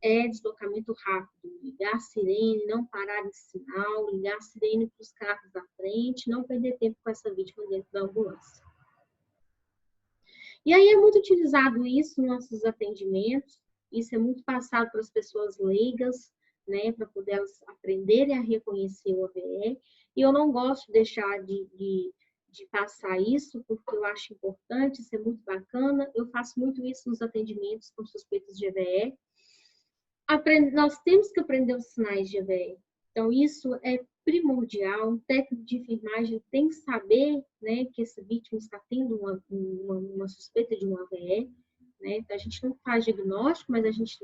é deslocamento rápido, ligar a sirene, não parar de sinal, ligar a sirene para os carros da frente, não perder tempo com essa vítima dentro da ambulância. E aí é muito utilizado isso nos nossos atendimentos, isso é muito passado para as pessoas leigas, né, para poder elas aprenderem a reconhecer o AVE, e eu não gosto de deixar de passar isso, porque eu acho importante, isso é muito bacana, eu faço muito isso nos atendimentos com suspeitos de AVE. Nós temos que aprender os sinais de AVE. Então, isso é primordial. Um técnico de enfermagem tem que saber, né, que essa vítima está tendo uma suspeita de um AVE. Né? Então, a gente não faz diagnóstico, mas a gente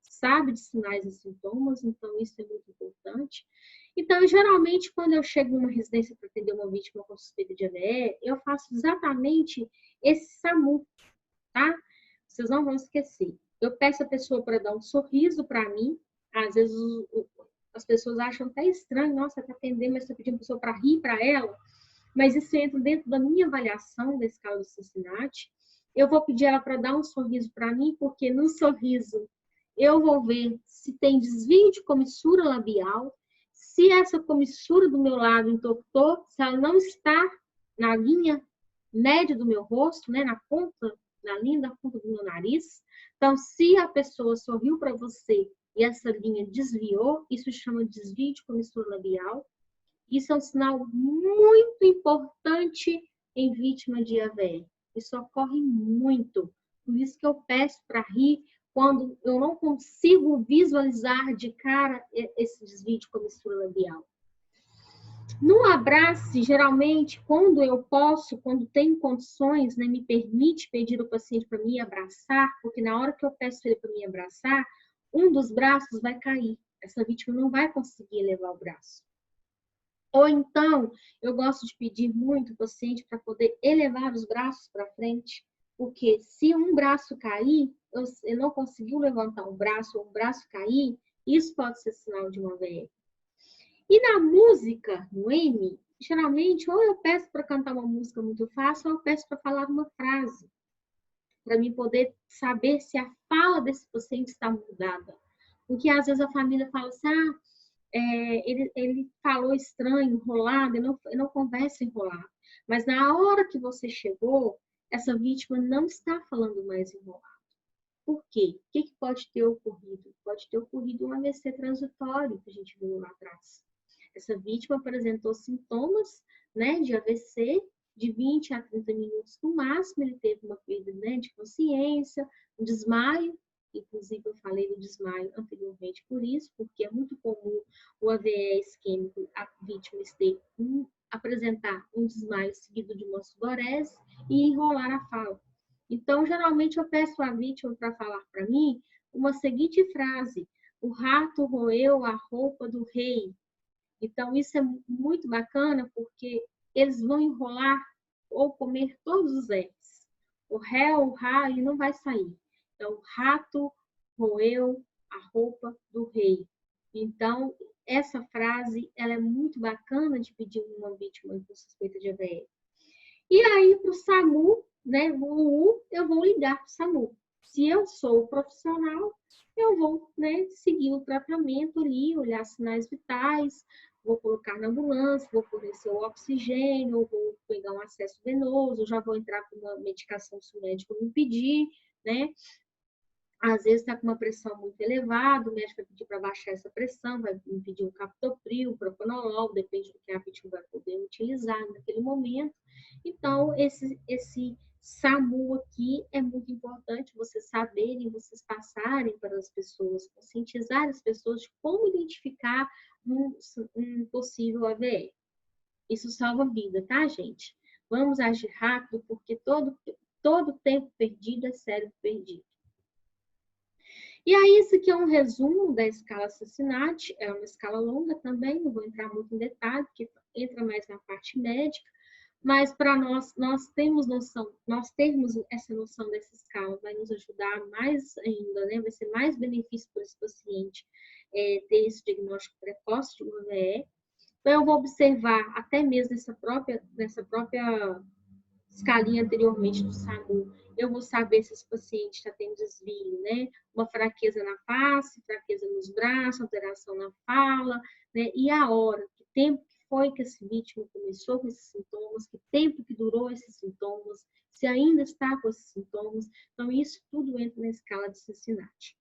sabe de sinais e sintomas, então isso é muito importante. Então, geralmente, quando eu chego numa residência para atender uma vítima com suspeita de AVE, eu faço exatamente esse SAMU, tá? Vocês não vão esquecer. Eu peço a pessoa para dar um sorriso para mim. Às vezes as pessoas acham até estranho, nossa, está atendendo, mas estou pedindo a pessoa para rir para ela. Mas isso entra dentro da minha avaliação da escala do Cincinnati. Eu vou pedir ela para dar um sorriso para mim, porque no sorriso eu vou ver se tem desvio de comissura labial, se essa comissura do meu lado entortou, se ela não está na linha média do meu rosto, né, na linha da ponta do meu nariz. Então, se a pessoa sorriu para você e essa linha desviou, isso chama de desvio de comissura labial. Isso é um sinal muito importante em vítima de AVE. Isso ocorre muito. Por isso que eu peço para rir quando eu não consigo visualizar de cara esse desvio de comissura labial. No abraço, geralmente, quando eu posso, quando tenho condições, né, me permite pedir o paciente para me abraçar, porque na hora que eu peço ele para me abraçar, um dos braços vai cair. Essa vítima não vai conseguir elevar o braço. Ou então, eu gosto de pedir muito o paciente para poder elevar os braços para frente, porque se um braço cair, eu não conseguiu levantar um braço, ou um braço cair, isso pode ser sinal de uma AVE. E na música, no M, geralmente, ou eu peço para cantar uma música muito fácil, ou eu peço para falar uma frase, para mim poder saber se a fala desse paciente está mudada. Porque às vezes a família fala assim, ele falou estranho, enrolado, ele não conversa enrolado. Mas na hora que você chegou, essa vítima não está falando mais enrolado. Por quê? O que pode ter ocorrido? Pode ter ocorrido um AVC transitório, que a gente viu lá atrás. Essa vítima apresentou sintomas, né, de AVC de 20 a 30 minutos no máximo, ele teve uma perda, né, de consciência, um desmaio, inclusive eu falei do desmaio anteriormente por isso, porque é muito comum o AVE isquêmico, a vítima apresentar um desmaio seguido de uma sudorese e enrolar a fala. Então, geralmente eu peço à vítima para falar para mim uma seguinte frase: o rato roeu a roupa do rei. Então, isso é muito bacana, porque eles vão enrolar ou comer todos os R's. O ré ou o rá, ele não vai sair. Então, o rato roeu a roupa do rei. Então, essa frase, ela é muito bacana de pedir uma vítima com suspeita de AVE. E aí, para o SAMU, né, eu vou ligar para o SAMU. Se eu sou profissional, eu vou, né, seguir o tratamento ali, olhar sinais vitais, vou colocar na ambulância, vou fornecer o oxigênio, vou pegar um acesso venoso, já vou entrar com uma medicação se o médico me pedir, né? Às vezes está com uma pressão muito elevada, o médico vai pedir para baixar essa pressão, vai me pedir um captopril, propanolol, depende do que a vítima vai poder utilizar naquele momento. Então, esse SAMU aqui é muito importante vocês saberem, vocês passarem para as pessoas, conscientizar as pessoas de como identificar um possível AVE. Isso salva vida, tá, gente? Vamos agir rápido, porque todo tempo perdido é cérebro perdido. E aí, isso aqui é um resumo da escala Cincinnati, é uma escala longa também, não vou entrar muito em detalhe, porque entra mais na parte médica, mas para nós termos essa noção dessa escala, vai nos ajudar mais ainda, né? Vai ser mais benefício para esse paciente ter esse diagnóstico precoce de uma AVE. Então, eu vou observar até mesmo nessa própria escalinha anteriormente do SAMU, eu vou saber se esse paciente está tendo desvio, né? Uma fraqueza na face, fraqueza nos braços, alteração na fala, né? E a hora, que tempo que foi que esse vítima começou com esses sintomas, que tempo que durou esses sintomas, se ainda está com esses sintomas. Então, isso tudo entra na escala de Cincinnati.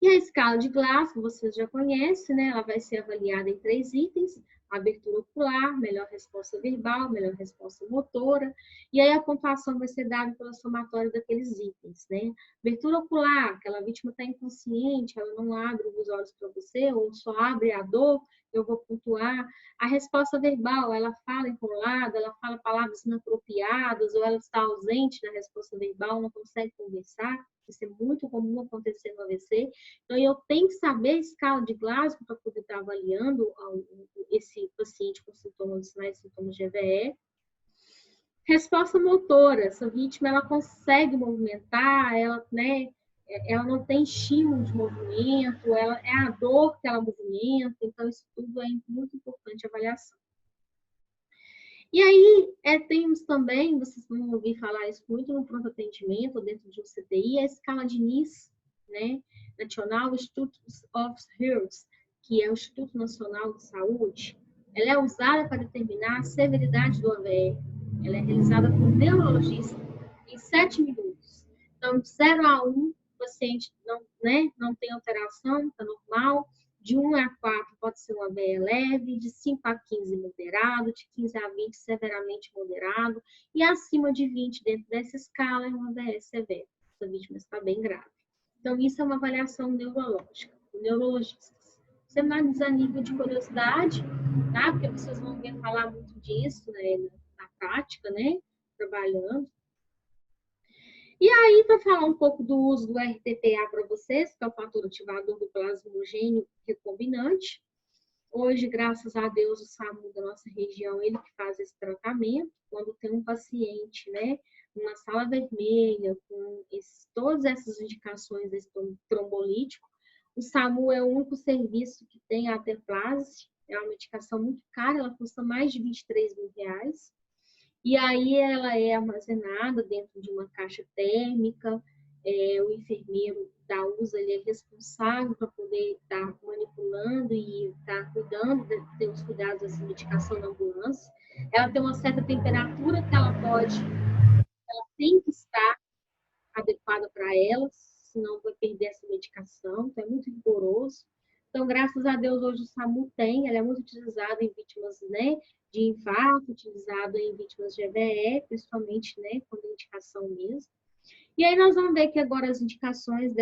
E a escala de Glasgow, vocês já conhecem, né? Ela vai ser avaliada em 3 itens: abertura ocular, melhor resposta verbal, melhor resposta motora, e aí a pontuação vai ser dada pela somatória daqueles itens, né? Abertura ocular, aquela vítima está inconsciente, ela não abre os olhos para você, ou só abre a dor, eu vou pontuar. A resposta verbal, ela fala enrolada, ela fala palavras inapropriadas, ou ela está ausente na resposta verbal, não consegue conversar. Isso é muito comum acontecer no AVC. Então, eu tenho que saber a escala de Glasgow para poder estar avaliando esse paciente com sintomas, né, sintomas de EVE. Resposta motora, essa vítima ela consegue movimentar, ela, né, ela não tem estímulo de movimento, é a dor que ela movimenta, então isso tudo é muito importante a avaliação. E aí, temos também, vocês vão ouvir falar isso muito no pronto atendimento, ou dentro de um CTI, a escala de NIS, né? National Institute of Health, que é o Instituto Nacional de Saúde. Ela é usada para determinar a severidade do AVE. Ela é realizada por um neurologista em 7 minutos. Então, de 0 a 1, o paciente não tem alteração, está normal. De 1 a 4 pode ser um AVE leve, de 5 a 15 moderado, de 15 a 20 severamente moderado, e acima de 20 dentro dessa escala é um AVE severo. Essa vítima está bem grave. Então, isso é uma avaliação neurológica, neurologistas. Você mais a nível de curiosidade, tá? Porque vocês vão ver falar muito disso, né, na prática, né, trabalhando. E aí, para falar um pouco do uso do RTPA para vocês, que é o fator ativador do plasmogênio recombinante. Hoje, graças a Deus, o SAMU da nossa região, ele que faz esse tratamento. Quando tem um paciente, né, numa sala vermelha, com todas essas indicações desse trombolítico, o SAMU é o único serviço que tem a Aterplase. É uma medicação muito cara, ela custa mais de R$23 mil. E aí ela é armazenada dentro de uma caixa térmica, o enfermeiro da USA ele é responsável para poder estar manipulando e estar cuidando, ter os cuidados dessa medicação na ambulância. Ela tem uma certa temperatura que ela tem que estar adequada para ela, senão vai perder essa medicação, então é muito rigoroso. Então, graças a Deus, hoje o SAMU ela é muito utilizada em vítimas, né, de infarto, utilizado em vítimas de EVE, principalmente, né, quando indicação mesmo. E aí nós vamos ver que agora as indicações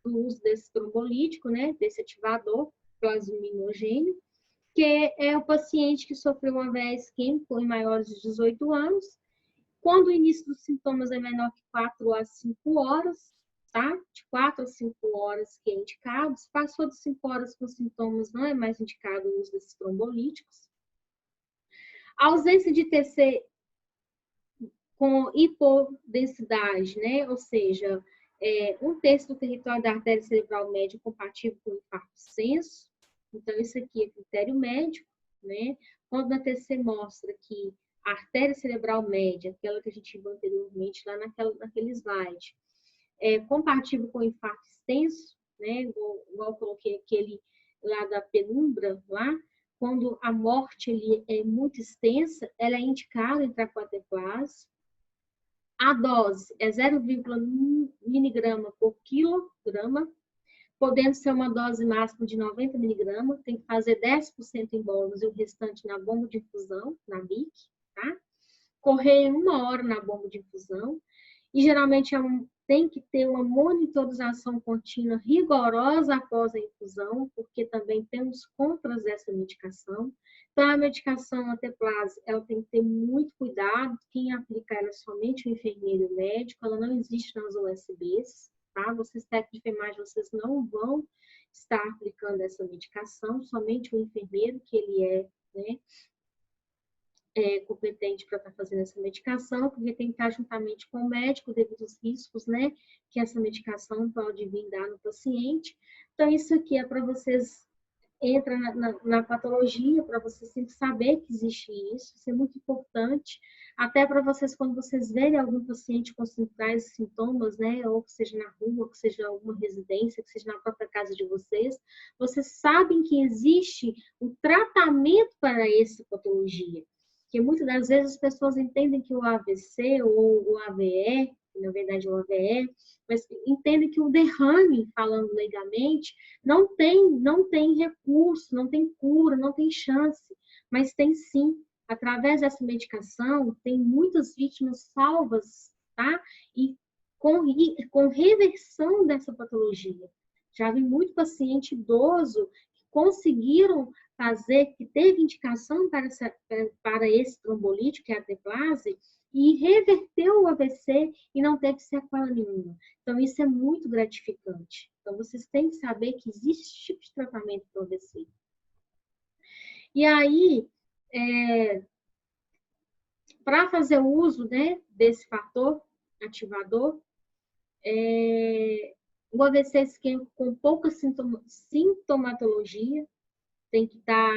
do uso desse trombolítico, né, desse ativador plasminogênio, que é o paciente que sofreu um AVE isquêmico em maiores de 18 anos, quando o início dos sintomas é menor que 4 a 5 horas, tá? De 4 a 5 horas que é indicado. Se passou de 5 horas com sintomas, não é mais indicado o uso desses trombolíticos. A ausência de TC com hipodensidade, né? Ou seja, 1/3 do território da artéria cerebral média compatível com infarto senso. Então, isso aqui é critério médico, né? Quando a TC mostra que a artéria cerebral média, aquela que a gente viu anteriormente lá naquele slide, é compatível com infarto extenso, né? Igual eu coloquei aquele lá da penumbra lá, quando a morte ele é muito extensa, ela é indicada em tracoateplase. A dose é 0,1 miligrama por quilograma, podendo ser uma dose máxima de 90 miligramas, tem que fazer 10% em bolos e o restante na bomba de infusão, na BIC, tá? Correr 1 hora na bomba de infusão, e geralmente tem que ter uma monitorização contínua rigorosa após a infusão, porque também tem os contras dessa medicação. Então, a medicação anteplase, ela tem que ter muito cuidado, quem aplica ela é somente o enfermeiro e o médico, ela não existe nas USBs, tá? Vocês técnicos de enfermagem, vocês não vão estar aplicando essa medicação, somente o enfermeiro, que ele né, competente para estar fazendo essa medicação, porque tem que estar juntamente com o médico devido aos riscos, né, que essa medicação pode vir dar no paciente. Então, isso aqui é para vocês entrar na patologia, para vocês sempre saber que existe isso é muito importante, até para vocês, quando vocês verem algum paciente com sinais, sintomas, né, ou que seja na rua, que seja em alguma residência, que seja na própria casa de vocês sabem que existe o tratamento para essa patologia. Porque muitas das vezes as pessoas entendem que o AVC ou o AVE, na verdade o AVE, mas entendem que o derrame, falando legalmente, não tem recurso, não tem cura, não tem chance, mas tem sim. Através dessa medicação, tem muitas vítimas salvas, tá? E com reversão dessa patologia. Já vi muito paciente idoso que conseguiram fazer, que teve indicação para esse trombolítico, que é a anteplase, e reverteu o AVC e não teve sequela nenhuma. Então, isso é muito gratificante. Então, vocês têm que saber que existe esse tipo de tratamento para o AVC. E aí, para fazer o uso, né, desse fator ativador, o AVC com pouca sintomatologia, tem que estar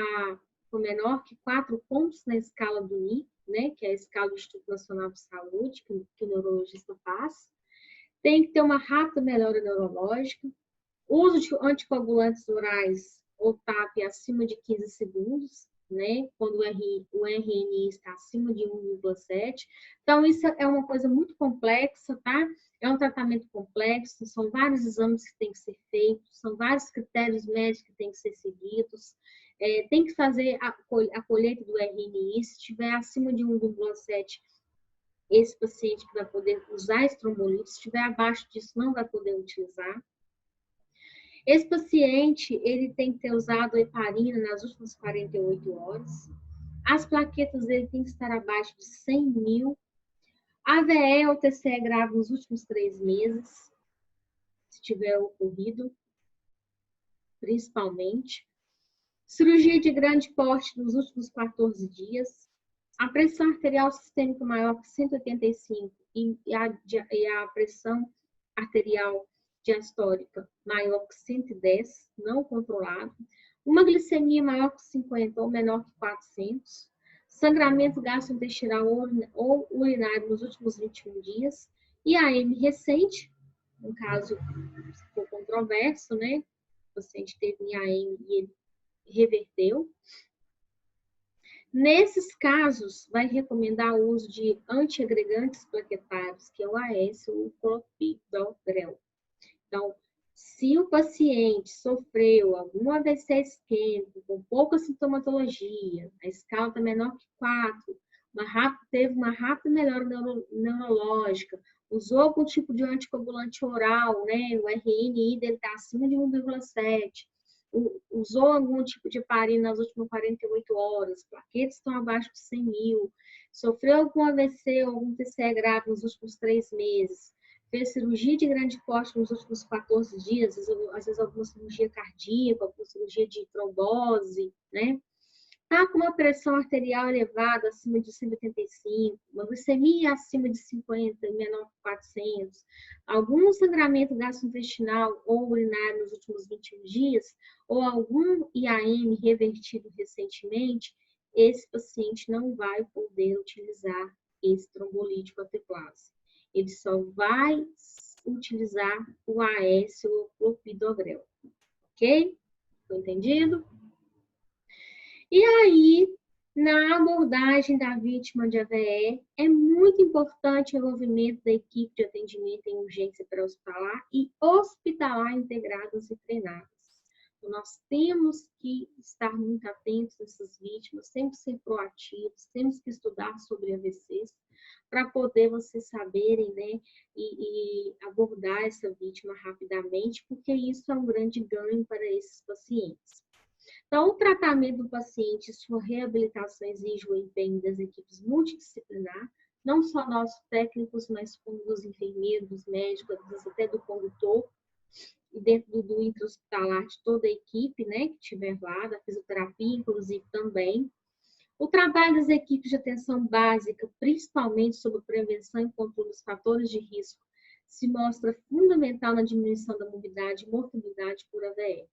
com menor que 4 pontos na escala do NI, né, que é a escala do Instituto Nacional de Saúde, que o neurologista faz. Tem que ter uma rápida melhora neurológica. Uso de anticoagulantes orais ou TAP acima de 15 segundos, né, quando o RNI está acima de 1,7. Então, isso é uma coisa muito complexa, tá? É um tratamento complexo, são vários exames que têm que ser feitos, são vários critérios médicos que têm que ser seguidos. Tem que fazer a colheita do RNI, se estiver acima de 1,7, esse paciente que vai poder usar esse trombolite, se estiver abaixo disso, não vai poder utilizar. Esse paciente, ele tem que ter usado heparina nas últimas 48 horas. As plaquetas dele têm que estar abaixo de 100 mil. AVE ou TCE grave nos últimos 3 meses, se tiver ocorrido, principalmente. Cirurgia de grande porte nos últimos 14 dias. A pressão arterial sistêmica maior que 185 e a pressão arterial diastólica maior que 110, não controlado. Uma glicemia maior que 50 ou menor que 400. Sangramento gastrointestinal ou urinário nos últimos 21 dias. IAM recente, um caso ficou controverso, né? O paciente teve IAM e ele reverteu. Nesses casos, vai recomendar o uso de antiagregantes plaquetários, que é o AS ou o clopidogrel. Então, se o paciente sofreu algum AVC isquêmico com pouca sintomatologia, a escala está menor que 4, teve uma rápida melhora neurológica, usou algum tipo de anticoagulante oral, né? O RNI dele está acima de 1,7, usou algum tipo de heparina nas últimas 48 horas, plaquetas estão abaixo de 100 mil, sofreu algum AVC ou algum TCE grave nos últimos 3 meses, fez cirurgia de grande porte nos últimos 14 dias, às vezes alguma cirurgia cardíaca, alguma cirurgia de trombose, né? Tá com uma pressão arterial elevada, acima de 185, uma glicemia acima de 50 e menor que 400, algum sangramento gastrointestinal ou urinário nos últimos 21 dias, ou algum IAM revertido recentemente, esse paciente não vai poder utilizar esse trombolítico anteplase. Ele só vai utilizar o AS ou o clopidogrel. Ok? Foi entendido? E aí, na abordagem da vítima de AVE, é muito importante o envolvimento da equipe de atendimento em urgência pré-hospitalar e hospitalar integradas e treinadas. Então, nós temos que estar muito atentos a essas vítimas, temos que ser proativos, temos que estudar sobre AVCs, para poder vocês saberem, né, e abordar essa vítima rapidamente, porque isso é um grande ganho para esses pacientes. Então, o tratamento do paciente e sua reabilitação exige o empenho das equipes multidisciplinar, não só nós técnicos, mas como dos enfermeiros, dos médicos, até do condutor, e dentro do intra-hospitalar de toda a equipe, né, que estiver lá, da fisioterapia, inclusive, também. O trabalho das equipes de atenção básica, principalmente sobre prevenção e controle dos fatores de risco, se mostra fundamental na diminuição da morbidade e mortalidade por AVE.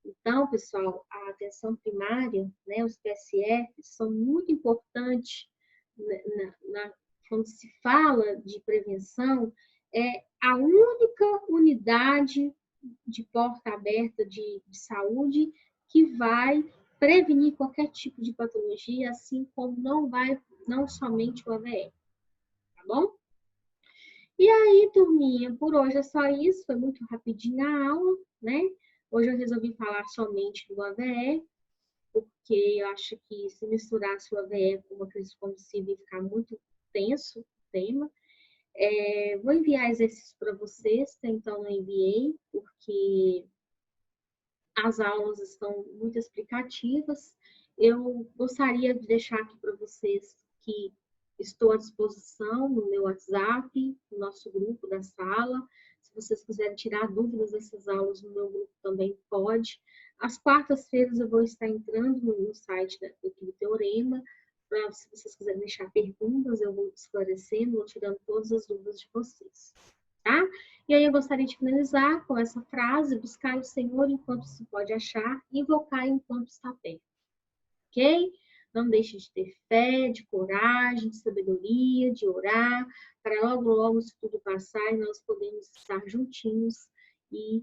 Então, pessoal, a atenção primária, né, os PSFs, são muito importantes quando se fala de prevenção, é a única unidade de porta aberta de saúde que vai prevenir qualquer tipo de patologia, assim como não somente o AVE, tá bom? E aí, turminha, por hoje é só isso, foi muito rapidinho a aula, né? Hoje eu resolvi falar somente do AVE, porque eu acho que se misturasse o AVE com uma crise convulsiva ia ficar muito tenso o tema. Vou enviar exercícios para vocês, então não enviei, porque as aulas estão muito explicativas. Eu gostaria de deixar aqui para vocês que estou à disposição no meu WhatsApp, no nosso grupo da sala. Se vocês quiserem tirar dúvidas dessas aulas no meu grupo, também pode. Às quartas-feiras eu vou estar entrando no site do Teorema, para se vocês quiserem deixar perguntas, eu vou esclarecendo, vou tirando todas as dúvidas de vocês, tá? E aí eu gostaria de finalizar com essa frase: buscar o Senhor enquanto se pode achar, invocar enquanto está perto. Ok? Não deixe de ter fé, de coragem, de sabedoria, de orar, para logo, logo isso tudo passar e nós podemos estar juntinhos e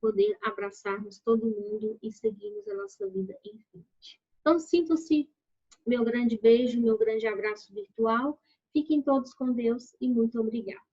poder abraçarmos todo mundo e seguirmos a nossa vida em frente. Então, sintam-se meu grande beijo, meu grande abraço virtual. Fiquem todos com Deus e muito obrigada.